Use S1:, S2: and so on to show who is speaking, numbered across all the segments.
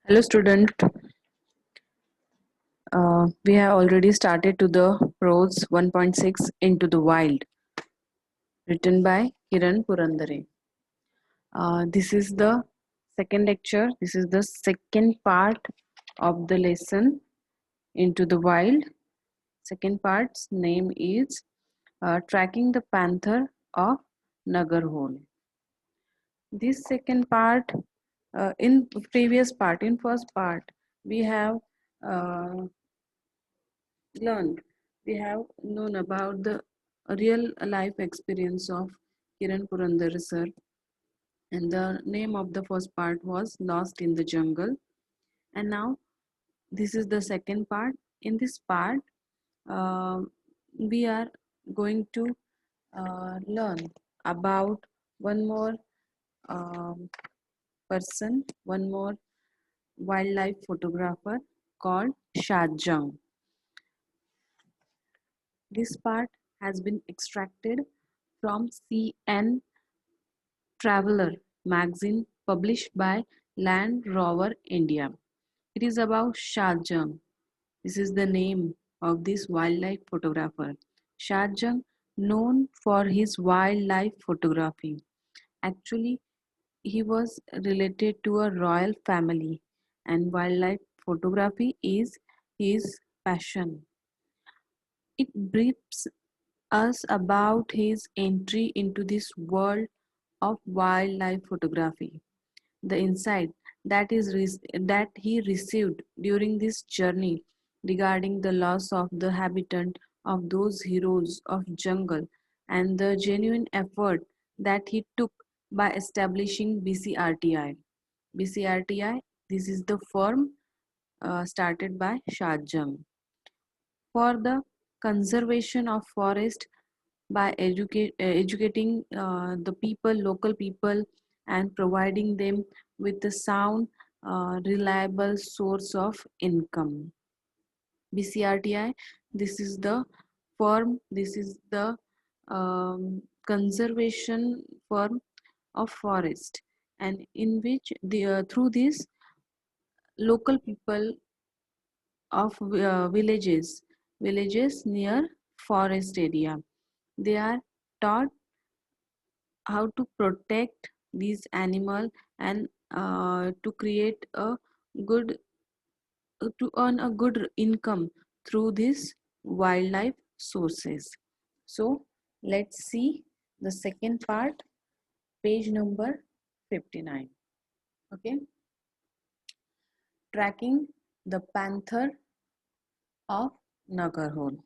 S1: Hello student, we have already started to the prose 1.6 Into the Wild, written by Kiran Purandare. This is the second lecture, this is the second part of the lesson Into the Wild. Second part's name is Tracking the Panther of Nagarhole. This second part, in first part, we have uh, learned, we have known about the real life experience of Kiran Purandare sir, and the name of the first part was Lost in the Jungle. And now this is the second part. In this part, uh, we are going to learn about one more um, person, one more wildlife photographer called Shah Jung. This part has been extracted from CN Traveller magazine published by Land Rover India. It is about Shah Jung. This is the name of this wildlife photographer. Shah Jung, known for his wildlife photography. Actually, he was related to a royal family, and wildlife photography is his passion. It briefs us about his entry into this world of wildlife photography, the insight that he received during this journey regarding the loss of the habitat of those heroes of jungle, and the genuine effort that he took by establishing BCRTI. BCRTI, this is the firm started by Shah Jung for the conservation of forest by educating the people, local people, and providing them with a sound, reliable source of income. BCRTI, this is the firm, this is the conservation firm of forest, and in which through this local people of villages near forest area, they are taught how to protect these animal, and to create a good to earn a good income through these wildlife sources. So let's see the second part, page number 59. Okay, tracking the panther of Nagarhole.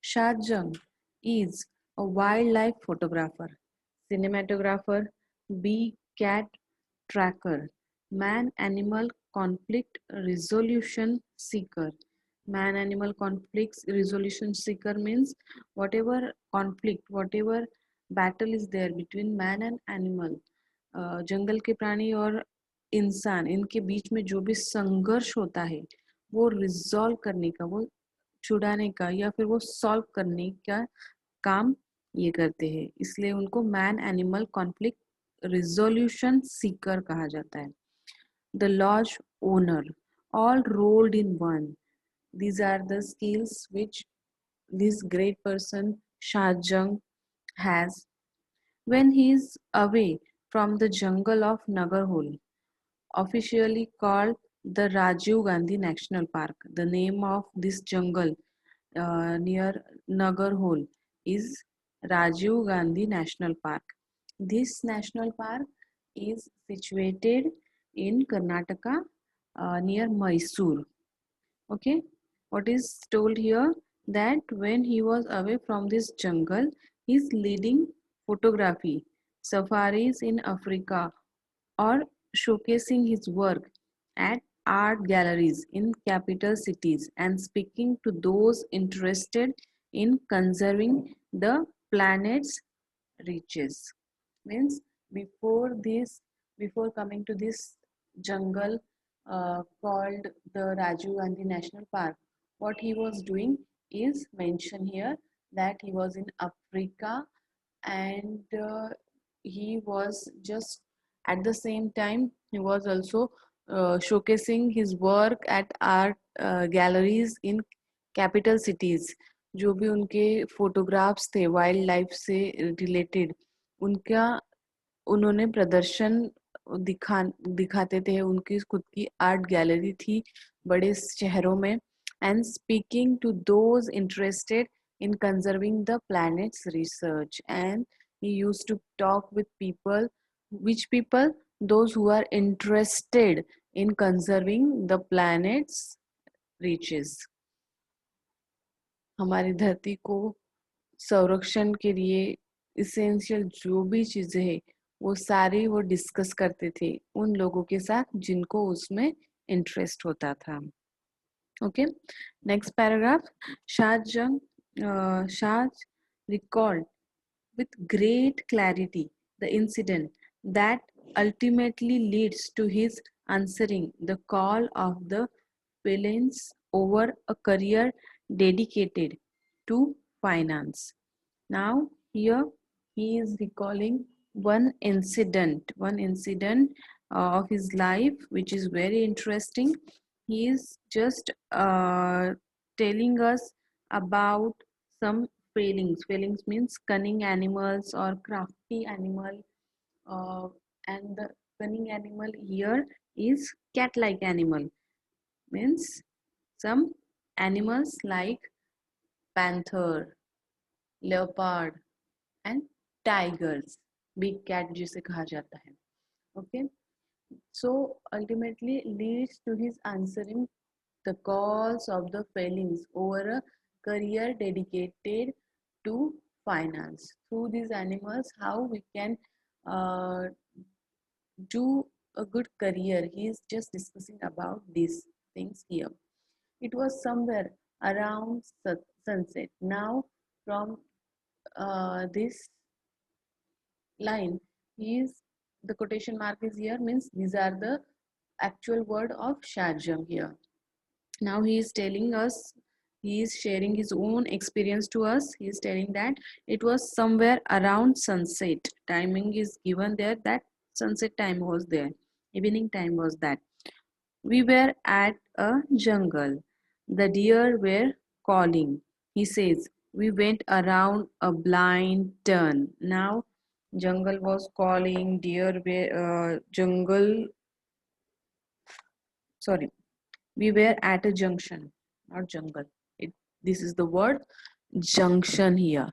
S1: Shah Jung is a wildlife photographer, cinematographer, bee cat tracker, man animal conflict resolution seeker. Man animal conflict resolution seeker means whatever conflict, whatever battle is there between man and animal, जंगल के प्राणी और इंसान, इनके बीच में जो भी संघर्ष होता है वो रिजॉल्व करने का, वो छुड़ाने का या फिर वो सॉल्व करने का काम ये करते हैं, इसलिए उनको man animal conflict resolution seeker कहा जाता है. The lodge owner, all rolled in one. These are the skills which this great person Shah Jung has when he is away from the jungle of Nagarhole, officially called the Rajiv Gandhi National Park. The name of this jungle near Nagarhole is Rajiv Gandhi National Park. This national park is situated in Karnataka near Mysore. Okay, what is told here that when he was away from this jungle, he's leading photography, safaris in Africa, or showcasing his work at art galleries in capital cities, and speaking to those interested in conserving the planet's riches. Means before this, before coming to this jungle called the Rajiv Gandhi National Park, what he was doing is mentioned here that he was in Africa, and he was just at the same time he was also showcasing his work at art galleries in capital cities. जो भी उनके photographs थे wild life से related, उनका उन्होंने प्रदर्शन दिखाते थे. उनकी खुद की आर्ट गैलरी थी बड़े शहरों में. And speaking to those interested in conserving the planet's research. And he used to talk with people. Which people? Those who are interested in conserving the planet's reaches. हमारी धरती को संरक्षण के लिए इसेंशियल जो भी चीजें हैं वो सारी वो डिस्कस करते थे उन लोगों के साथ जिनको उसमें इंटरेस्ट होता था. Okay, next paragraph. Shah recalled with great clarity the incident that ultimately leads to his answering the call of the felons over a career dedicated to finance. Now here he is recalling one incident of his life which is very interesting. He is just telling us about some failings. Failings means cunning animals or crafty animal, and the cunning animal here is cat-like animal. Means some animals like panther, leopard and tigers, big cat जिसे कहा जाता है. Okay, so ultimately leads to his answering the calls of the failings over a career dedicated to finance. Through these animals, how we can uh, do a good career. He is just discussing about these things here. It was somewhere around sunset. Now, from this line, he is the quotation mark is here, means these are the actual word of Shahjahan here. Now he is telling us, he is sharing his own experience to us. He is telling that it was somewhere around sunset. Timing is given there, that sunset time was there, evening time was that. We were at a jungle. The deer were calling. He says, we went around a blind turn. Now jungle was calling, deer were sorry, we were at a junction, not jungle. This is the word junction here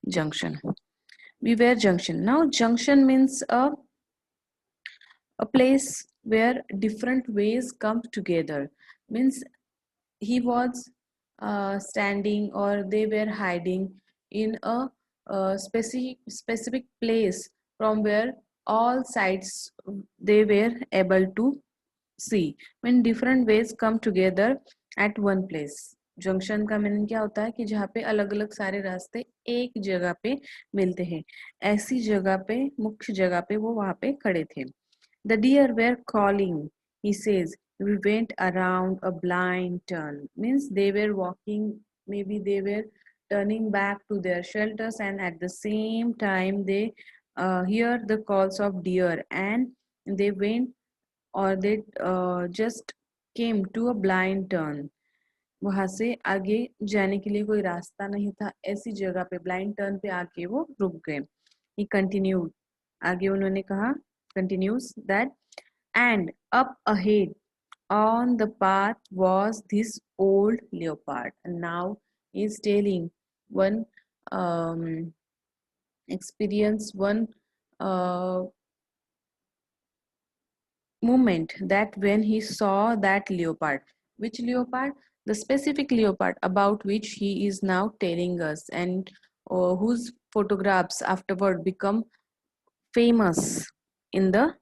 S1: junction. We were junction. Now junction means a place where different ways come together. Means he was standing or they were hiding in a specific place from where all sides they were able to see. When different ways come together at one place. Junction का meaning क्या होता है कि जहाँ पे अलग अलग सारे रास्ते एक जगह पे मिलते हैं. ऐसी जगह पे, मुख्य जगह पे वो वहाँ पे खड़े थे. The deer were calling. He says, we went around a blind turn. Means they were walking, maybe they were turning back to their shelters, and at the same time they hear the calls of deer, and they went or they just came to a blind turn. वहां से आगे जाने के लिए कोई रास्ता नहीं था. ऐसी जगह पे ब्लाइंड टर्न पे आके वो रुक गए. He continued. आगे उन्होंने कहा, continues that, and up ahead on the path was this old leopard. And now he is telling one experience, one moment that when he saw that leopard. Which leopard? The specific leopard about which he is now telling us, and whose photographs afterward become famous in the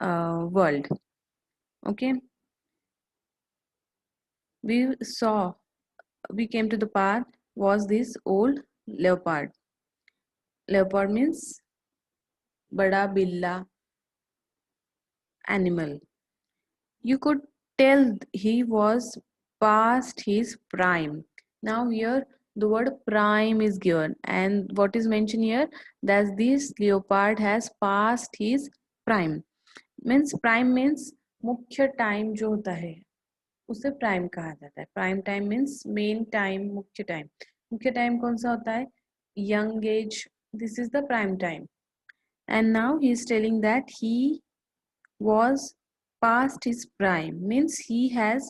S1: world. Okay, we came to the path was this old leopard. Leopard means bada billa animal. You could tell he was past his prime. Now here the word prime is given, and what is mentioned here, that this leopard has passed his prime. Means prime means मुख्य time जो होता है उसे prime कहा जाता है. Prime time means main time, मुख्य time. मुख्य टाइम कौन सा होता है? Young age. This is the prime time. And now he is telling that he was past his prime, means he has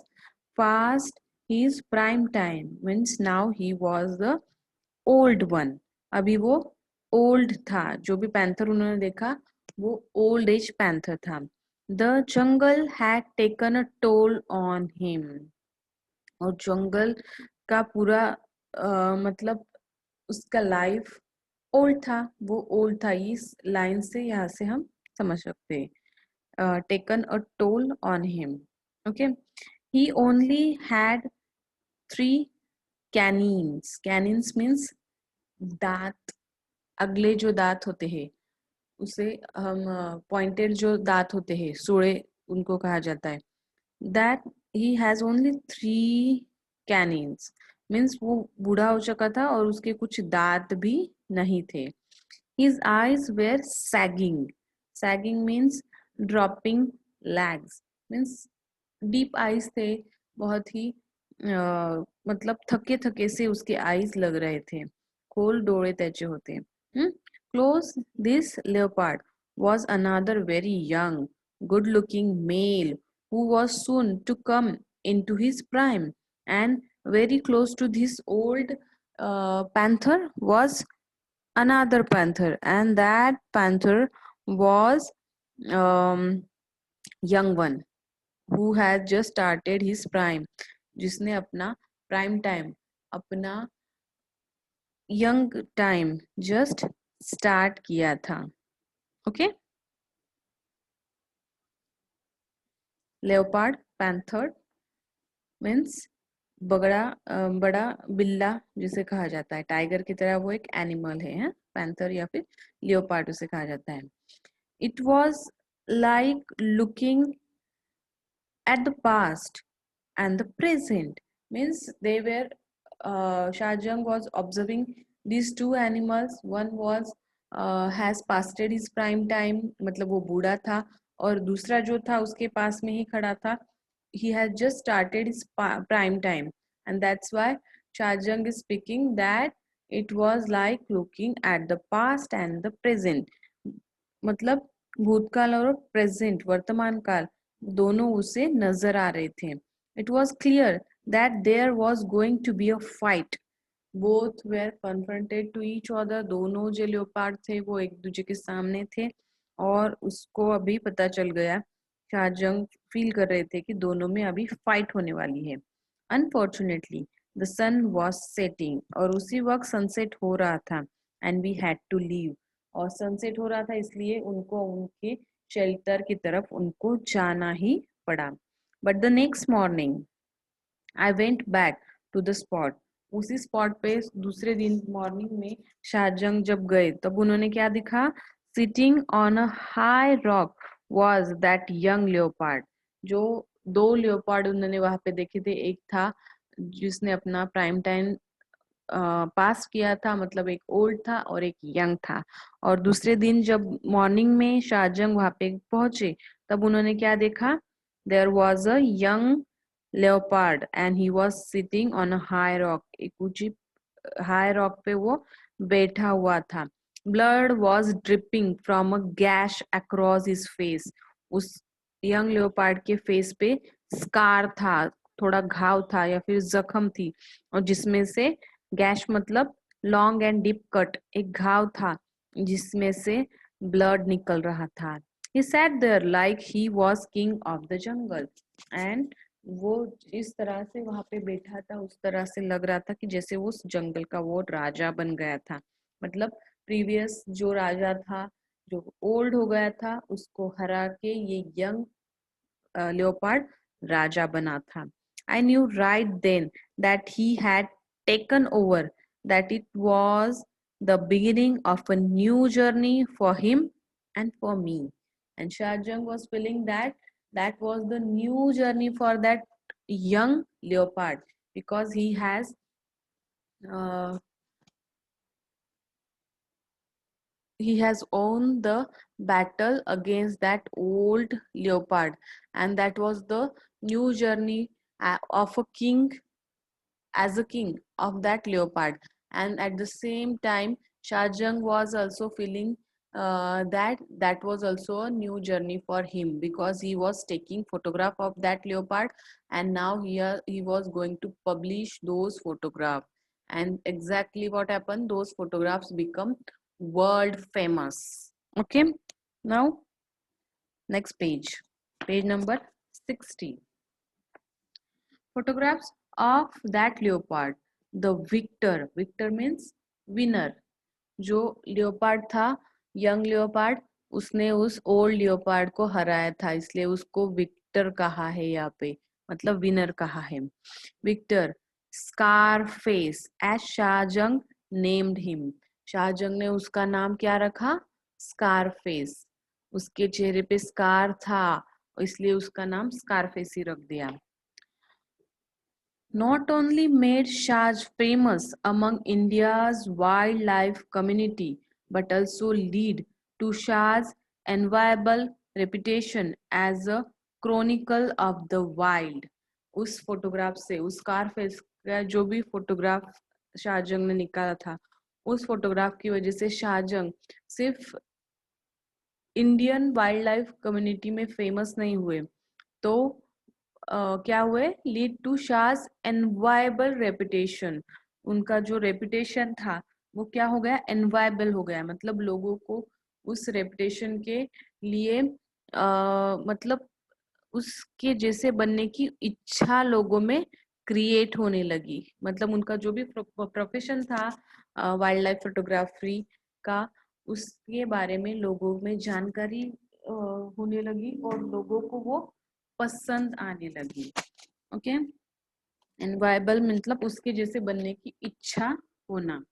S1: passed his prime time, means now he was the old one. अभी वो old था. जो भी panther उन्होंने देखा वो old age panther था. The jungle had taken a toll on him. और जंगल का पूरा मतलब उसका लाइफ ओल्ड था. वो ओल्ड था. इस लाइन से यहाँ से हम समझ सकते हैं. Taken a toll on him. Okay. He only had 3 canines. Canines means दांत. अगले जो दांत होते हैं उसे हम पॉइंटेड जो दांत होते हैं सूड़े उनको कहा जाता है. That he has only 3 canines. Means वो बूढ़ा हो चुका था और उसके कुछ दांत भी नहीं थे. His eyes were sagging. Sagging means dropping lags. Means deep eyes थे. बहुत ही मतलब थके थके से उसके आईज लग रहे थे. खोल डोळे त्याचे होते. Close this leopard was another very young, good-looking male who was soon to come into his prime, and very close to this old panther was another panther, and that panther was um, young one who had just started his prime, जिसने अपना prime time, अपना young time just start किया था. Okay. Leopard, panther means बड़ा बिल्ला जिसे कहा जाता है. टाइगर की तरह वो एक एनिमल है. पैंथर या फिर लियोपार्ड उसे कहा जाता है. It was like looking at the past and the present. Means they were Shahjang was observing these 2 animals. One was has passed his prime time, मतलब वो बूढ़ा था. और दूसरा जो था उसके पास में ही खड़ा था. He has just started his prime time, and that's why Shahjang is speaking that it was like looking at the past and the present. मतलब भूतकाल और प्रेजेंट वर्तमान काल दोनों उसे नजर आ रहे थे. It was clear that there was going to be a fight. Both were confronted to each other. दोनों जो लेओपार्ड थे वो एक दूसरे के सामने थे और उसको अभी पता चल गया. शाहजंग फील कर रहे थे कि दोनों में अभी फाइट होने वाली है. Unfortunately, the sun was setting. और उसी वक्त सनसेट हो रहा था. And we had to leave. और सनसेट हो रहा था इसलिए उनको उनके शेल्टर की तरफ उनको जाना ही पड़ा. But the next morning I went back to the spot. उसी स्पॉट पे दूसरे दिन मॉर्निंग में शाहजंग जब गए तब उन्होंने क्या दिखा? Sitting on a high rock was that young leopard. जो 2 लियोपार्ड उन्होंने वहां पे देखे थे. एक था जिसने अपना प्राइम टाइम पास किया था, मतलब एक ओल्ड था और एक यंग था. और दूसरे दिन जब मॉर्निंग में शाहजंग वहां पे पहुंचे तब उन्होंने क्या देखा? There was a young leopard and he was sitting on a high rock. एक ऊंची हाई रॉक पे वो बैठा हुआ था. Blood was dripping from a gash across his face. उस यंग लेओपार्ड के फेस पे स्कार था, थोड़ा घाव था या फिर जख्म थी, और जिसमें से गैश मतलब लॉन्ग एंड डीप कट, एक घाव था जिसमें से ब्लड निकल रहा था. He sat there like he was king of the jungle. And वो इस तरह से वहां पे बैठा था, उस तरह से लग रहा था कि जैसे वो उस जंगल का वो राजा बन गया था. मतलब प्रीवियस जो राजा था जो ओल्ड हो गया था उसको हरा के ये यंग leopard राजा बना था. I knew right then that he had taken over, that it was the beginning of a new journey for him and for me. And Shahjang was feeling that that was the new journey for that young leopard, because he has uh, he has won the battle against that old leopard, and that was the new journey of a king, as a king of that leopard. And at the same time, Shahjang was also feeling that was also a new journey for him, because he was taking photograph of that leopard, and now he was going to publish those photographs. And exactly what happened, those photographs become world famous. Okay, now next page, page number 60. Photographs of that leopard, the victor means winner. जो leopard था, young leopard, उसने उस old leopard को हराया था, इसलिए उसको Victor कहा है यहाँ पे, मतलब विनर कहा है. Victor Scarface, as Shahjang named him, Shahjang ने उसका नाम क्या रखा, स्कारफेस. उसके चेहरे पे स्कार था, इसलिए उसका नाम स्कारफेस ही रख दिया. Not only made Shaj famous among India's wildlife community, but also lead to Shah's enviable reputation as a chronicle of the wild. उस फोटोग्राफ से, उस स्कारफेस का जो भी फोटोग्राफ शाहजंग ने निकाला था, उस फोटोग्राफ की वजह से शाहजंग सिर्फ इंडियन वाइल्ड लाइफ कम्युनिटी में फेमस नहीं हुए, तो क्या हुए, लीड टू शाह's एनवायबल रेपुटेशन. उनका जो रेपुटेशन था वो क्या हो गया, एनवायबल हो गया, मतलब लोगों को उस रेपुटेशन के लिए मतलब उसके जैसे बनने की इच्छा लोगों में क्रिएट होने लगी. मतलब उनका जो भी प्रोफेशन था वाइल्ड लाइफ फोटोग्राफी का, उसके बारे में लोगों में जानकारी होने लगी और लोगों को वो पसंद आने लगी. ओके, एनवायबल मतलब उसके जैसे बनने की इच्छा होना.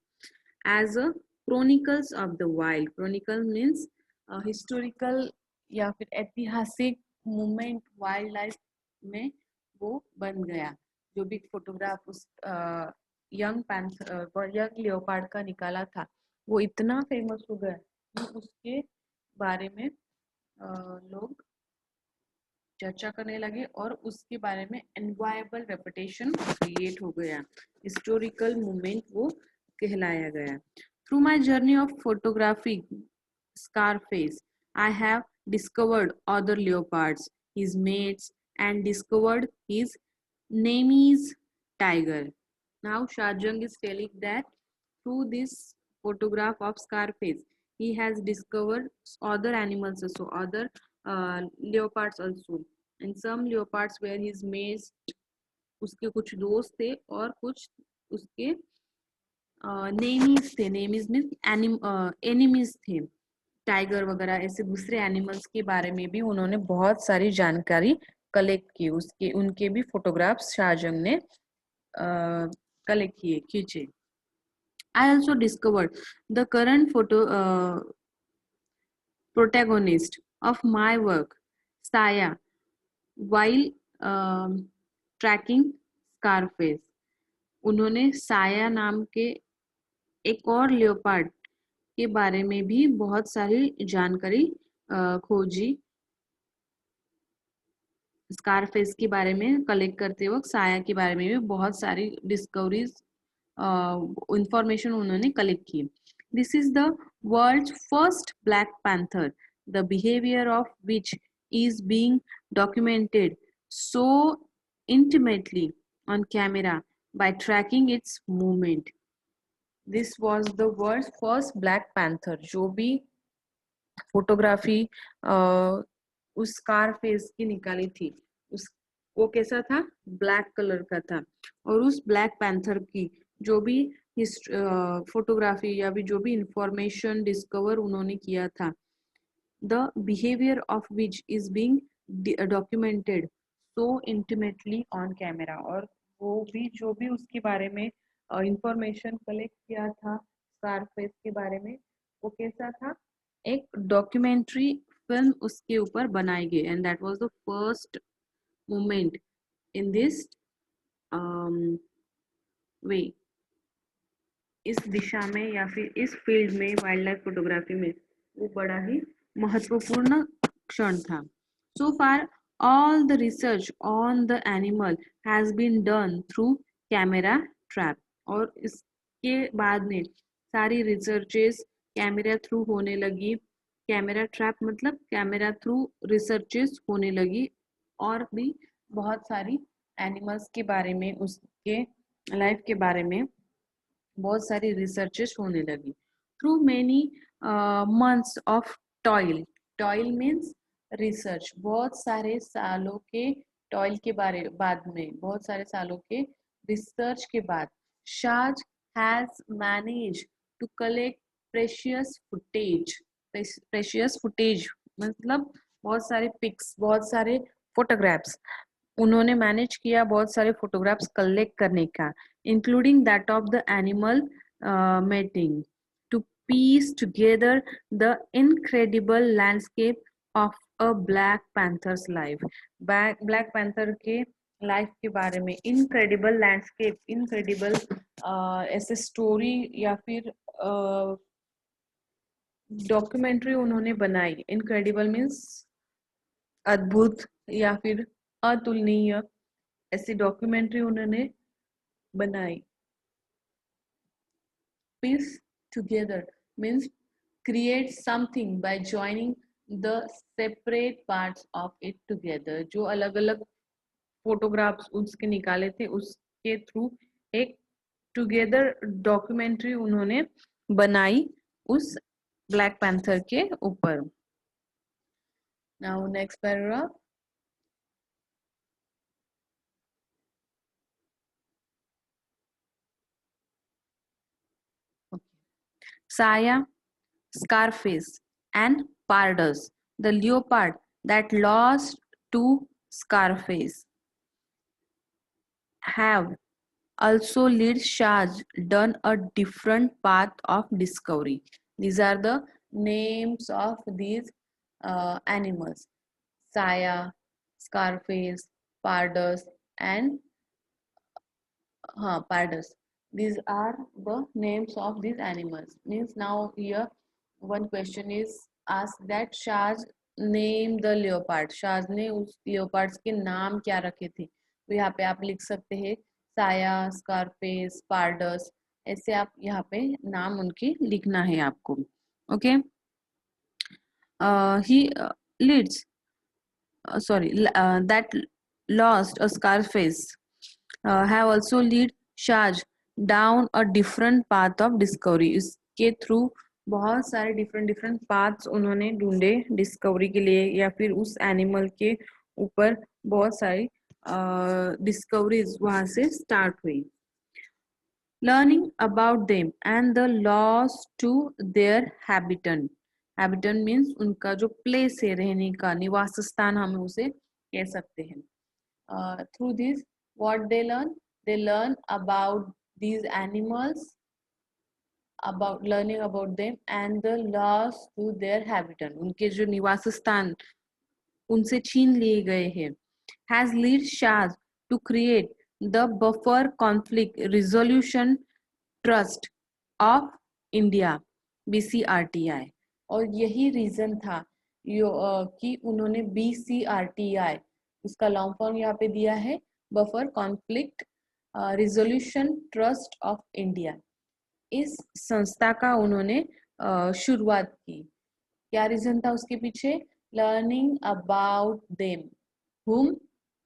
S1: As a chronicles of the wild, chronicle means historical या फिर ऐतिहासिक मूवमेंट वाइल्ड लाइफ में वो बन गया. जो भी फोटोग्राफ उस यंग पैंथर यंग लियोपार्ड का निकाला था, वो इतना फेमस हो गया कि उसके बारे में लोग चर्चा करने लगे और उसके बारे में एनवायबल रेपुटेशन क्रिएट हो गया, हिस्टोरिकल मूवमेंट वो कहलाया गया. Through my journey of photography Scarface, I have discovered other leopards, his mates, and discovered his Nemes's tiger. Now Shahjang is telling that through this photograph of Scarface, he has discovered other animals also, other leopards also. And some leopards were his mates, उसके कुछ दोस्त थे और कुछ उसके नेमीज थे. नेमीज means enemies थे, tiger वगैरह ऐसे दूसरे एनिमल्स के बारे में भी उन्होंने बहुत सारी जानकारी कलेक्ट की. उसके उनके भी फोटोग्राफ्स शाहजंग ने कलेक्ट किए, खींचे. I also discovered the current protagonist of my work, Saya, while tracking Scarface. उन्होंने साया नाम के एक और लियोपार्ड के बारे में भी बहुत सारी जानकारी खोजी. स्कारफेस के बारे में कलेक्ट करते वक्त साया के बारे में भी बहुत सारी डिस्कवरीज इंफॉर्मेशन उन्होंने कलेक्ट की. This is the world's first black panther, the behaviour of which is being documented so intimately on camera by tracking its movement. This was the world's first Black Panther, जो भी photography उस Scarface की निकाली थी, उस वो कैसा था, ब्लैक कलर का था. और उस ब्लैक पैंथर की जो भी फोटोग्राफी या भी जो भी इंफॉर्मेशन डिस्कवर उन्होंने किया था, the behaviour of which is being documented so intimately on camera. और वो भी जो भी उसके बारे में इंफॉर्मेशन कलेक्ट किया था स्कारफेस के बारे में, वो कैसा था, एक डॉक्यूमेंट्री फिल्म उसके ऊपर बनाई गई. And that was the first moment in this way. इस दिशा में या फिर इस फील्ड में, वाइल्ड लाइफ फोटोग्राफी में, वो बड़ा ही महत्वपूर्ण क्षण था. So far, all the research on the animal has been done through camera trap. और इसके बाद में सारी रिसर्चेस कैमरा थ्रू होने लगी. कैमरा ट्रैप मतलब कैमरा थ्रू रिसर्चेस होने लगी, और भी बहुत सारी एनिमल्स के बारे में, उसके लाइफ के बारे में बहुत सारी रिसर्चेस होने लगी. Through many months of toil. Toil means research. बहुत सारे सालों के टॉयल के बारे बाद में, बहुत सारे सालों के रिसर्च के बाद, Shaaz has manage to collect precious footage. Precious footage मतलब बहुत सारे पिक्स, बहुत सारे फोटोग्राफ्स. उन्होंने मैनेज किया बहुत सारे फोटोग्राफ्स कलेक्ट करने का, including that of the animal mating, to piece together the incredible landscape of a Black Panther's life. Black Panther के लाइफ के बारे में इनक्रेडिबल लैंडस्केप, इनक्रेडिबल ऐसे स्टोरी या फिर डॉक्यूमेंट्री उन्होंने बनाई. इनक्रेडिबल मीन्स अद्भुत या फिर अतुलनीय, ऐसी डॉक्यूमेंट्री उन्होंने बनाई. Piece together means create something by joining the separate parts of it together. जो अलग अलग फोटोग्राफ्स उसके निकाले थे, उसके थ्रू एक टुगेदर डॉक्यूमेंट्री उन्होंने बनाई उस ब्लैक पैंथर के ऊपर. Now next paragraph. Saya, Scarface, and Pardus, the leopard that lost to Scarface, have also led Shahs done a different path of discovery. These are the names of these animals: Saya, Scarface, Pardus, and Pardus. These are the names of these animals. Means now here one question is asked that Shahs name the leopard. Shahs ने उस leopards के नाम क्या रखे थे? तो यहाँ पे आप लिख सकते हैं साया, स्कारफेस, पार्डस. ऐसे आप यहाँ पे नाम उनके लिखना है आपको. Okay. He leads that lost a Scarface have also lead Shaj down a different path of discovery. इसके थ्रू बहुत सारे डिफरेंट पाथ्स उन्होंने ढूंढे डिस्कवरी के लिए, या फिर उस एनिमल के ऊपर बहुत सारी डिस्कवरीज वहां से स्टार्ट हुई. Learning about them and the loss to their habitat. Habitat means उनका जो प्लेस है, रहने का निवास स्थान, हम उसे कह सकते हैं. Through this, what they learn about these animals, about learning about them and the loss to their habitat. उनके जो निवास स्थान उनसे छीन लिए गए हैं. Has led Shah to create the Buffer Conflict Resolution Trust of India, BCRTI. और यही रीजन था कि उन्होंने BCRTI, उसका लॉन्ग फॉर्म यहाँ पे दिया है, buffer conflict resolution trust of India. इस संस्था का उन्होंने शुरुआत की. क्या रीजन था उसके पीछे? Learning about them. Hmm?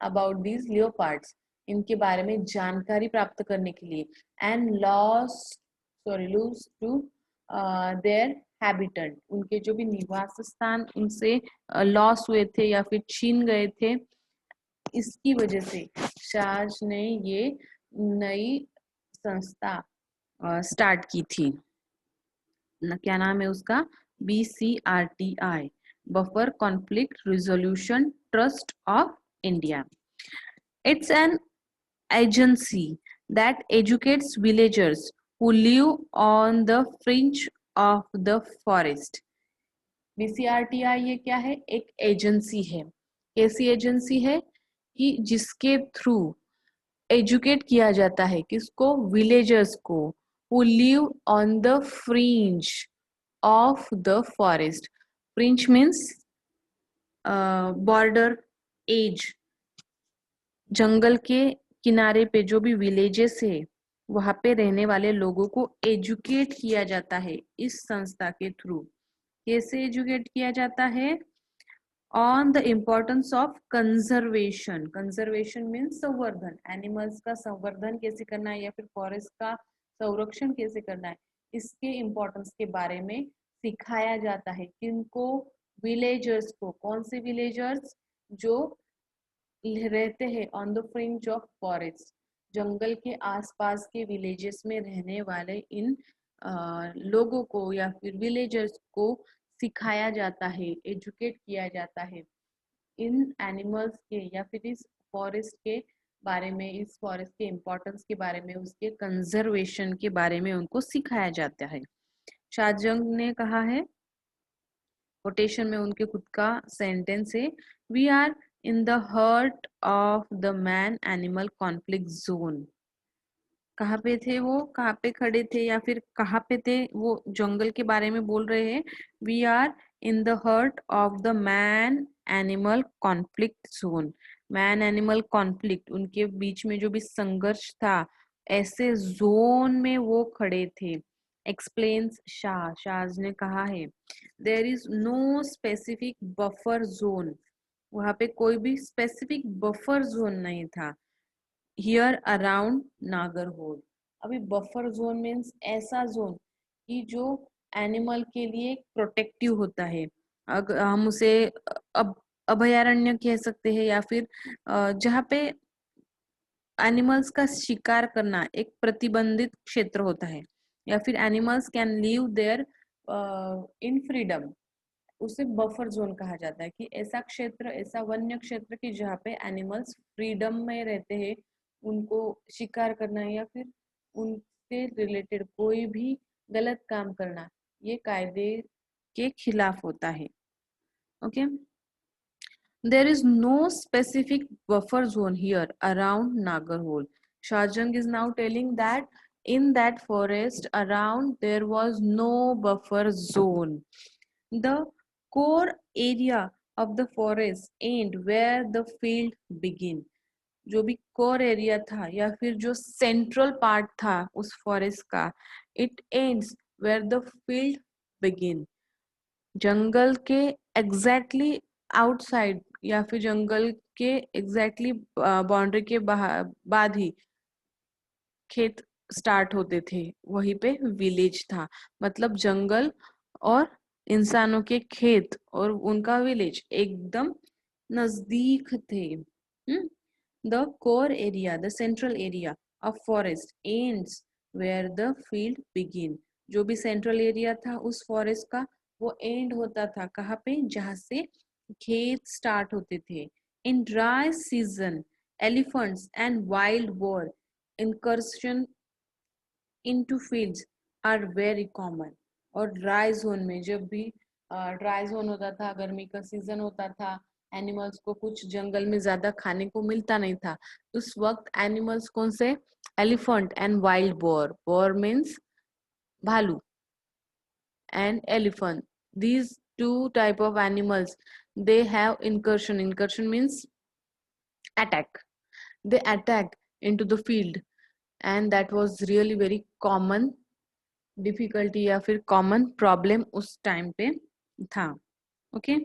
S1: About these leopards, इनके बारे में जानकारी प्राप्त करने के लिए. And lose to their habitat, उनके जो भी निवास स्थान उनसे लॉस हुए थे या फिर छीन गए थे, इसकी वजह से शाज ने ये नई संस्था स्टार्ट की थी. क्या नाम है उसका? BCRTI, buffer conflict resolution trust of India. It's an agency that educates villagers who live on the fringe of the forest. BCRTI ये क्या है? एक एजेंसी है. कैसी एजेंसी है? कि जिसके थ्रू एजुकेट किया जाता है किसको? विलेजर्स को, who live on the fringe of the forest. Fringe means border, edge. जंगल के किनारे पे जो भी विलेजेस है वहां पे रहने वाले लोगों को एजुकेट किया जाता है इस संस्था के थ्रू। कैसे एजुकेट किया जाता है? On the importance of conservation. Conservation means संवर्धन, एनिमल्स का संवर्धन कैसे करना है या फिर फॉरेस्ट का संरक्षण कैसे करना है, इसके इम्पोर्टेंस के बारे में सिखाया जाता है। किनको? विलेजर्स को। कौन से विलेजर्स? जो रहते हैं on the fringe of forest, जंगल के आसपास के विलेजेस में रहने वाले इन लोगों को या फिर विलेजर्स को सिखाया जाता है, एजुकेट किया जाता है इन एनिमल्स के या फिर इस फॉरेस्ट के बारे में, इस फॉरेस्ट के इम्पोर्टेंस के बारे में, उसके कंजर्वेशन के बारे में उनको सिखाया जाता है। शाहजंग ने कहा है, कोटेशन में उनके खुद का सेंटेंस है, we are in the heart of the man animal conflict zone. कहाँ पे थे वो? कहाँ पे खड़े थे या फिर कहाँ पे थे वो? जंगल के बारे में बोल रहे हैं। We are in the heart of the man animal conflict zone. Man animal conflict, उनके बीच में जो भी संघर्ष था, ऐसे जोन में वो खड़े थे। एक्सप्लेन्स शाह। शाह ने कहा है, there is no specific buffer zone. वहां पे कोई भी स्पेसिफिक बफर जोन नहीं था। Here around Nagarhole. अभी बफर जोन मीन्स ऐसा जोन कि जो एनिमल के लिए प्रोटेक्टिव होता है। अगर हम उसे अब अभयारण्य कह सकते हैं या फिर जहाँ पे एनिमल्स का शिकार करना एक प्रतिबंधित क्षेत्र होता है, या फिर animals can live there in freedom, उसे बफर जोन कहा जाता है। कि ऐसा क्षेत्र, ऐसा वन्य क्षेत्र कि जहाँ पे एनिमल्स फ्रीडम में रहते हैं, उनको शिकार करना या फिर उनसे रिलेटेड कोई भी गलत काम करना ये कायदे के खिलाफ होता है। Okay, there is no specific buffer zone here around Nagarhole. Shahjang is now telling that in that forest around there was no buffer zone. The core area of the forest end where the field begin. जो भी core area था या फिर जो central part था उस forest का, it ends where the field begin. जंगल के एग्जैक्टली आउटसाइड या फिर जंगल के एग्जैक्टली बाउंड्री के बाद ही खेत स्टार्ट होते थे, वहीं पे विलेज था। मतलब जंगल और इंसानों के खेत और उनका विलेज एकदम नजदीक थे। The core area, the central area of forest ends where the field begin. जो भी सेंट्रल एरिया था उस फॉरेस्ट का, वो एंड होता था कहाँ पे? जहाँ से खेत स्टार्ट होते थे। In dry season elephants and wild boar incursion into fields are very common। और ड्राई जोन में, जब भी ड्राई जोन होता था, गर्मी का सीजन होता था, एनिमल्स को कुछ जंगल में ज्यादा खाने को मिलता नहीं था, उस वक्त एनिमल्स कौन से? Elephant and wild boar. Bore means भालू and elephant, these two type of animals, they have incursion. Incursion means attack. They attack into the field and that was really very common difficulty या फिर common problem उस time पे था। Okay,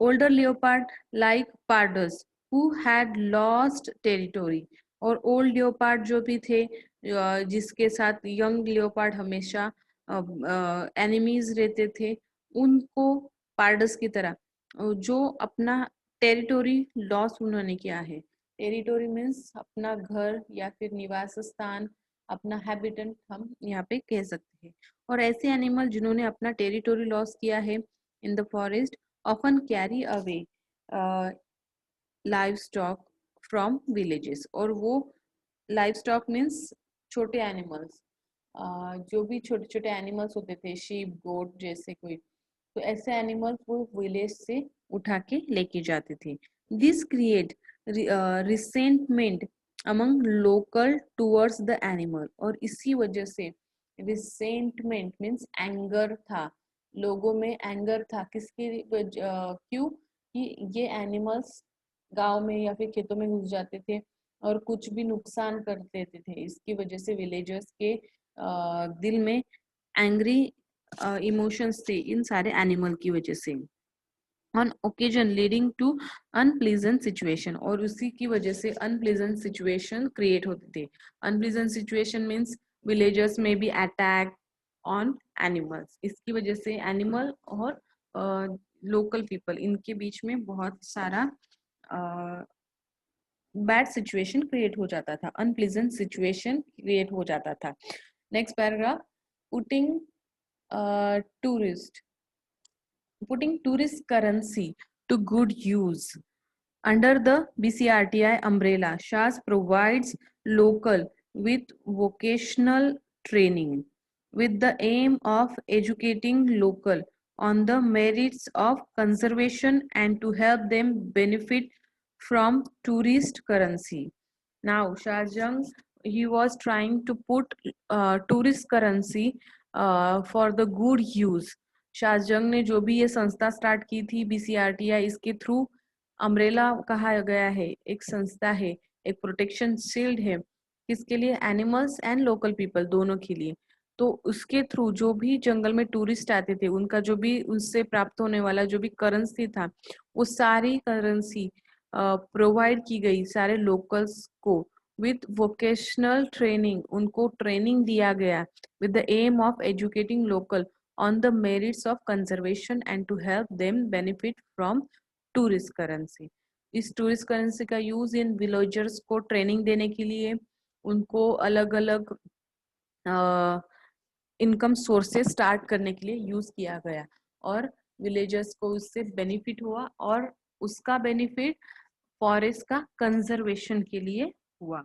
S1: older leopard like pardos who had lost territory। और old leopard जो भी थे, जिसके साथ young leopard हमेशा एनिमीज रहते थे, उनको पार्डस की तरह जो अपना टेरिटोरी लॉस उन्होंने किया है। टेरिटोरी मीन्स अपना घर या फिर निवास स्थान, अपना हैबिटेंट हम यहाँ पे कह सकते हैं। और ऐसे एनिमल जिन्होंने अपना टेरिटोरी लॉस किया है in the forest often carry away livestock from villages। और वो livestock means छोटे एनिमल्स, जो भी छोटे छोटे एनिमल्स होते थे, शीप गोट जैसे कोई, तो ऐसे एनिमल्स वो विलेज से उठा के लेके जाते थे। This create resentment among local towards the animal, और इसी वजह से रिसेंटमेंट मीन्स एंगर था, लोगों में एंगर था किसकी क्यों कि ये एनिमल्स गांव में या फिर खेतों में घुस जाते थे और कुछ भी नुकसान कर देते थे। इसकी वजह से विलेजर्स के दिल में एंग्री इमोशंस थे इन सारे एनिमल की वजह से, on occasion leading to unpleasant situation, और उसी की वजह से अनप्लीजेंट सिचुएशन क्रिएट होते थे। अनप्लीजेंट सिचुएशन मीन्स विलेजर्स में बी अटैक ऑन एनिमल्स, इसकी वजह से एनिमल और लोकल पीपल इनके बीच में बहुत सारा बैड सिचुएशन क्रिएट हो जाता था, अनप्लीजेंट सिचुएशन क्रिएट हो जाता था। Next paragraph, putting tourist putting tourist currency to good use. Under the BCRTI umbrella, SHAS provides local with vocational training with the aim of educating local on the merits of conservation and to help them benefit from tourist currency. Now, Shahjang, he was trying to put tourist currency for the good use. शाहजंग ने जो भी ये संस्था start की थी बीसीआरटीआई, इसके through umbrella कहा गया है, एक संस्था है, एक प्रोटेक्शन शील्ड है, किसके लिए? एनिमल्स एंड लोकल पीपल दोनों के लिए। तो उसके थ्रू जो भी जंगल में टूरिस्ट आते थे उनका जो भी उससे प्राप्त होने वाला जो भी करेंसी था वो सारी करेंसी प्रोवाइड की गई सारे लोकल्स को विथ वोकेशनल ट्रेनिंग, उनको ट्रेनिंग दिया गया with the aim of educating local on the merits of conservation and to help them benefit from tourist currency. इस टूरिस्ट करेंसी का यूज इन विलेजर्स को ट्रेनिंग देने के लिए, उनको अलग अलग इनकम सोर्सेस स्टार्ट करने के लिए यूज किया गया और विलेजर्स को उससे बेनिफिट हुआ और उसका बेनिफिट फॉरेस्ट का कंजर्वेशन के लिए हुआ।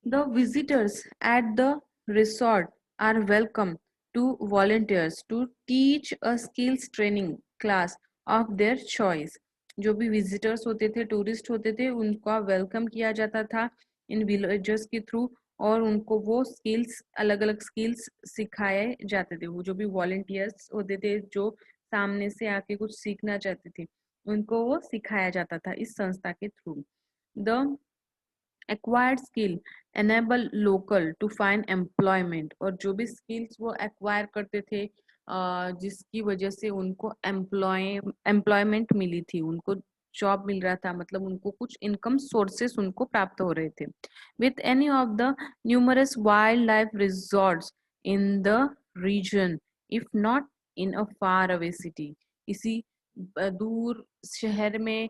S1: The visitors at the resort are welcome to volunteers to teach a skills training class of their choice. जो भी विजिटर्स होते थे, टूरिस्ट होते थे, उनका वेलकम किया जाता था इन विलेजर्स के थ्रू और उनको वो स्किल्स, अलग अलग स्किल्स सिखाए जाते थे। वो जो भी वॉलंटियर्स होते थे जो सामने से आके कुछ सीखना चाहते थे उनको वो सिखाया जाता था इस संस्था के थ्रू। The acquired skill enable local to find employment, और जो भी स्किल्स वो एक्वायर करते थे जिसकी वजह से उनको एम्प्लॉयमेंट मिली थी, उनको जॉब मिल रहा था, मतलब उनको कुछ इनकम सोर्सेस उनको प्राप्त हो रहे थे। With any of the numerous wildlife resorts in the region if not in a far away city, इसी दूर शहर में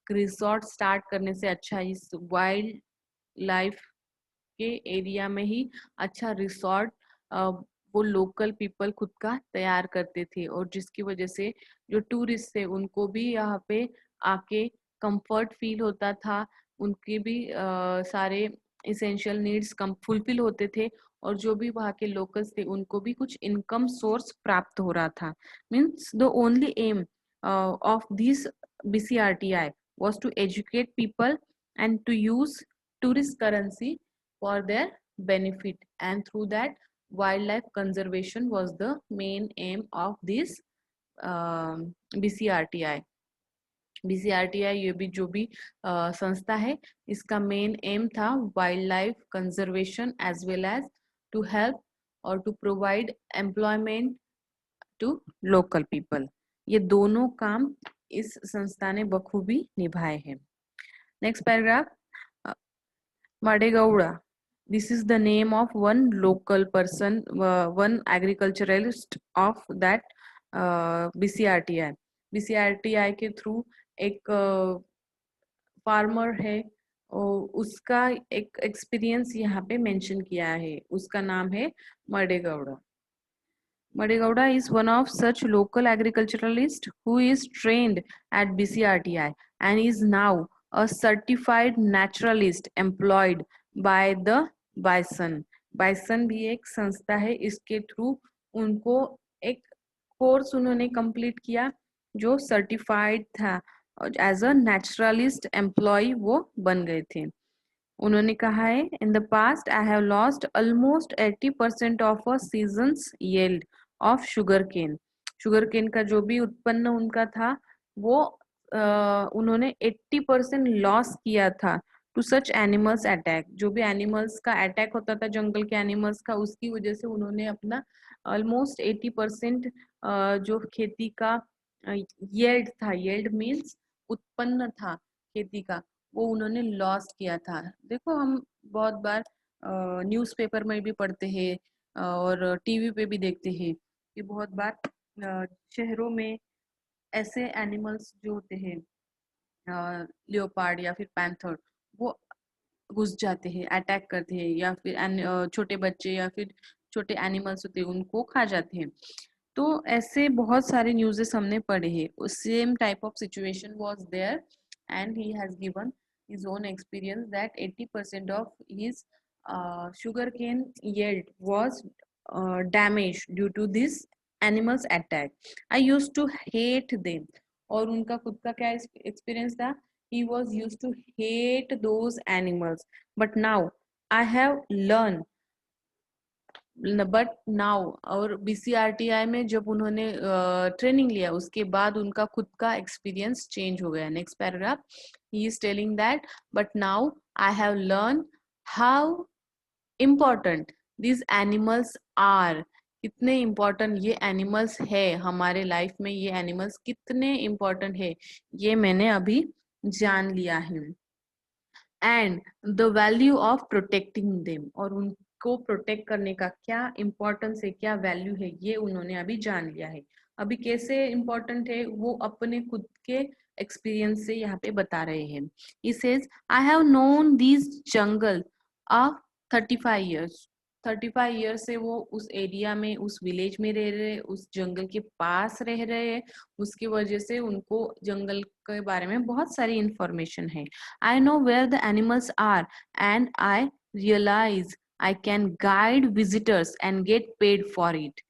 S1: रिजॉर्ट स्टार्ट करने से अच्छा इस वाइल्ड लाइफ के एरिया में ही अच्छा रिसोर्ट वो लोकल पीपल खुद का तैयार करते थे और जिसकी वजह से जो टूरिस्ट थे उनको भी यहाँ पे आके कंफर्ट फील होता था, उनके भी सारे इसेंशियल नीड्स कम फुलफिल होते थे और जो भी वहाँ के लोकल्स थे उनको भी कुछ इनकम सोर्स प्राप्त हो रहा था। Means the only aim of this BCRTI was to educate people and to use tourist currency for their benefit, and through that wildlife conservation was the main aim of this BCRTI। BCRTI ये भी जो भी संस्था है इसका main aim था wildlife conservation as well as to help और to provide employment to local people. ये दोनों काम इस संस्था ने बखूबी निभाए हैं। Next paragraph, Madegowda. This is the name of one local person, one agriculturalist of that BCRTI. BCRTI के थ्रू एक फार्मर है और उसका एक एक्सपीरियंस यहाँ पे मेंशन किया है, उसका नाम है मडेगौड़ा। Madegowda is one of such local agriculturalists who is trained at BCRTI and is now a certified naturalist employed by the Bison. Bison भी एक संस्था है, इसके थ्रू उनको एक कोर्स उन्होंने कंप्लीट किया जो सर्टिफाइड था, एज अ नेचुरलिस्ट एम्प्लॉय वो बन गए थे। उन्होंने कहा है in the past I have lost almost 80% of a seasons yield of sugarcane का जो भी उत्पन्न उनका था वो उन्होंने 80% लॉस किया था टू सच एनिमल्स अटैक। जो भी एनिमल्स का अटैक होता था जंगल के एनिमल्स का, उसकी वजह से उन्होंने अपना ऑलमोस्ट 80% जो खेती का येल्ड था, येल्ड मीन्स उत्पन्न था खेती का, वो उन्होंने लॉस किया था। देखो हम बहुत बार न्यूज़पेपर में भी पढ़ते हैं और टीवी पे भी देखते हैं कि बहुत बार शहरों में ऐसे एनिमल्स जो होते हैं लियोपार्ड या फिर पैंथर, वो घुस जाते हैं, अटैक करते हैं, या फिर छोटे बच्चे या फिर छोटे एनिमल्स होते हैं उनको खा जाते हैं। तो ऐसे बहुत सारे न्यूज़ेस हमने पढ़े हैं। Same type of situation was there and he has given his own experience that 80% of his sugarcane yield was damaged due to this animals attack. I used to hate them. और उनका खुद का क्या एक्सपीरियंस था? He was used to hate those animals, but now I have learned, but now, और बीसीआरटीआई में जब उन्होंने ट्रेनिंग लिया उसके बाद उनका खुद का एक्सपीरियंस चेंज हो गया। Next paragraph, he is telling that but now I have learn how important these animals are. कितने इम्पोर्टेंट ये एनिमल्स है हमारे लाइफ में, ये एनिमल्स कितने इम्पोर्टेंट है ये मैंने अभी जान लिया है। And the value of protecting them, और उनको प्रोटेक्ट करने का क्या इम्पोर्टेंस है, क्या वैल्यू है, ये उन्होंने अभी जान लिया है। अभी कैसे इम्पोर्टेंट है वो अपने खुद के एक्सपीरियंस से यहाँ पे बता रहे हैं। He says I have known these jungle of 35 years। 35 year से वो उस एरिया में, उस विलेज में रह रहे, उस जंगल के पास रह रहे हैं, उसकी वजह से उनको जंगल के बारे में बहुत सारी इंफॉर्मेशन है। I know where the animals are and I realize I can guide visitors and get paid for it.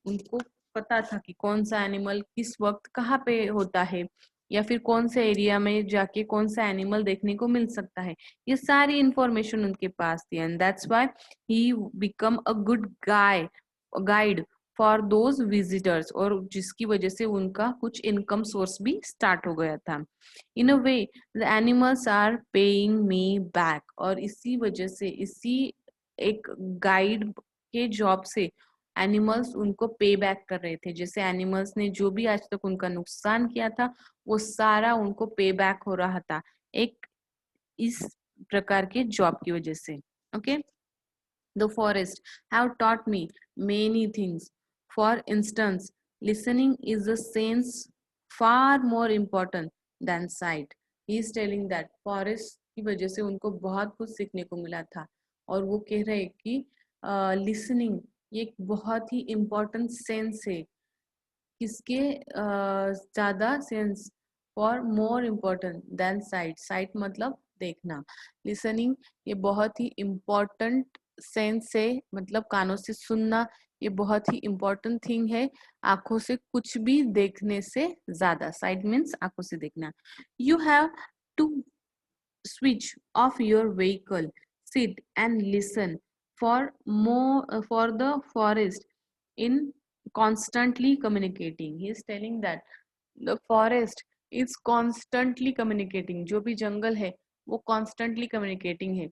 S1: उनको पता था कि कौन सा एनिमल किस वक्त कहाँ पे होता है, या फिर कौन से एरिया में जाके कौन सा एनिमल देखने को मिल सकता है। ये सारी इंफॉर्मेशन उनके पास थी and that's why he become a good guide for those visitors, और जिसकी वजह से उनका कुछ इनकम सोर्स भी स्टार्ट हो गया था। In a way the animals are paying me back, और इसी वजह से, इसी एक गाइड के जॉब से एनिमल्स उनको पे बैक कर रहे थे। जैसे एनिमल्स ने जो भी आज तक उनका नुकसान किया था वो सारा उनको पे बैक हो रहा था, एक इस प्रकार के जॉब की वजह से। Okay, the forest have taught me many things. For instance, listening is a sense far more important then site. He is telling that forest की वजह से उनको बहुत कुछ सीखने को मिला था, और वो कह रहे कि लिसनिंग ये एक बहुत ही इम्पोर्टेंट सेंस है। किसके ज्यादा sense? For more important then site. Site मतलब देखना। लिसनिंग ये बहुत ही इम्पोर्टेंट सेंस है, मतलब कानों से सुनना ये बहुत ही इम्पोर्टेंट थिंग है, आंखों से कुछ भी देखने से ज्यादा। साइट मीन्स आंखों से देखना। You have to switch off your vehicle, sit and listen for more for the forest in constantly communicating. He is telling that the forest is constantly communicating. जो भी जंगल है वो constantly communicating है,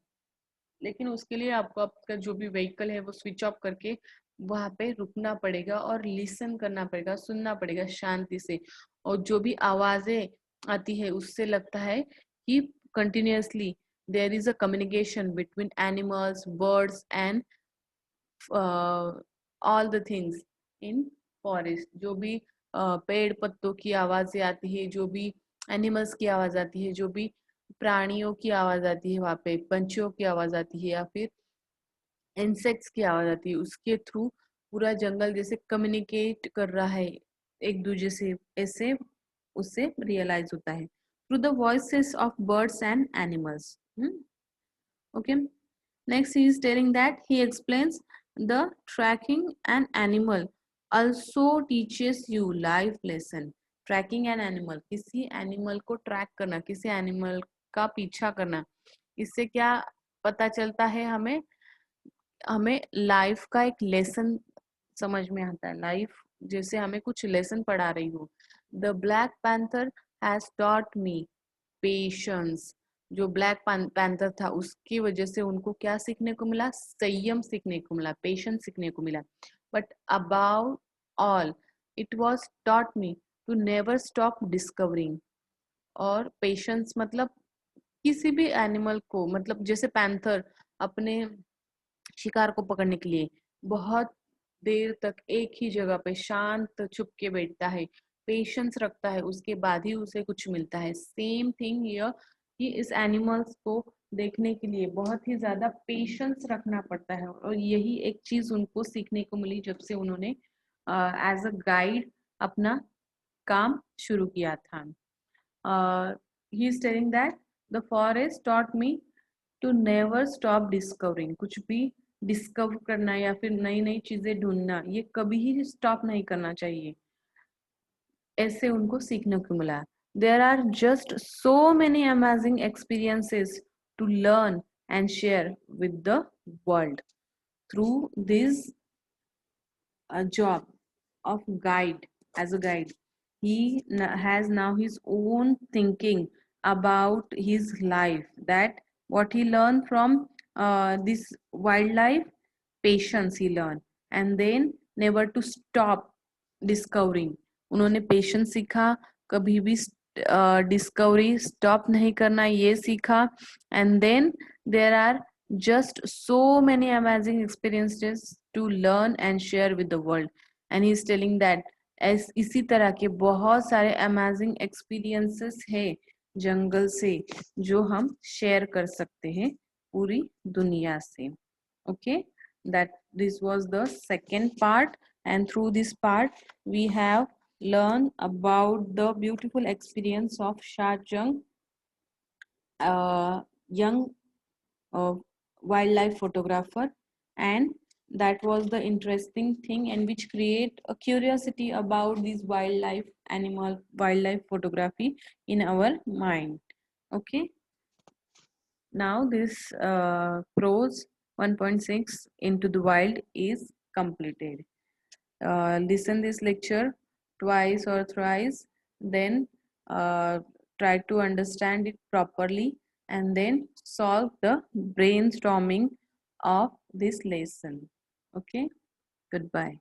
S1: लेकिन उसके लिए आपको आपका जो भी व्हीकल है वो स्विच ऑफ करके वहां पे रुकना पड़ेगा और लिसन करना पड़ेगा, सुनना पड़ेगा शांति से। और जो भी आवाजें आती है उससे लगता है कि continuously there is a communication between animals, birds and all the things in forest. जो भी पेड़ पत्तों की आवाजें आती है, जो भी एनिमल्स की आवाज आती है, जो भी प्राणियों की आवाज आती है, वहां पे पंछियों की आवाज आती है या फिर इंसेक्ट्स की आवाज आती है, उसके थ्रू पूरा जंगल जैसे कम्युनिकेट कर रहा है एक दूसरे से, ऐसे उससे रियलाइज होता है through the voices of birds and animals. Okay, next he is telling that he explains the tracking an animal also teaches you life lesson। Tracking an animal, किसी एनिमल को ट्रैक करना, किसी एनिमल का पीछा करना, इससे क्या पता चलता है, हमें हमें लाइफ का एक लेसन समझ में आता है। लाइफ जैसे हमें कुछ लेसन पढ़ा रही हो। The black panther has taught me patience. जो ब्लैक पैंथर था उसकी वजह से उनको क्या सीखने को मिला? संयम सीखने को मिला, पेशेंस सीखने को मिला। But about all it was taught me to never stop discovering. और पेशेंस मतलब किसी भी एनिमल को, मतलब जैसे पैंथर अपने शिकार को पकड़ने के लिए बहुत देर तक एक ही जगह पे शांत छुप के बैठता है, पेशेंस रखता है, उसके बाद ही उसे कुछ मिलता है। सेम थिंग ये कि इस एनिमल्स को देखने के लिए बहुत ही ज्यादा पेशेंस रखना पड़ता है। और यही एक चीज उनको सीखने को मिली जब से उन्होंने एज अ गाइड अपना काम शुरू किया था। He is telling that the forest taught me to never stop discovering. कुछ भी डिस्कवर करना या फिर नई नई चीजें ढूंढना, ये कभी ही स्टॉप नहीं करना चाहिए। ऐसे उनको सीखने को मिला। There are just so many amazing experiences to learn and share with the world through this job of guide. As a guide, he has now his own thinking about his life, that what he learned from this wildlife, patience he learned, and then never to stop discovering. उन्होंने patience सीखा, कभी भी discovery stop नहीं करना ये सीखा। And then there are just so many amazing experiences to learn and share with the world. And he is telling that as इसी तरह के बहुत सारे amazing experiences है जंगल से जो हम शेयर कर सकते हैं पूरी दुनिया से। Okay, that this was the second part, and through this part we have learned about the beautiful experience of Shah Jung, young wildlife photographer, and that was the interesting thing and which create a curiosity about this wildlife photography in our mind. Okay, now this prose 1.6 into the wild is completed. Listen this lecture twice or thrice, then try to understand it properly, and then solve the brainstorming of this lesson. Okay, goodbye.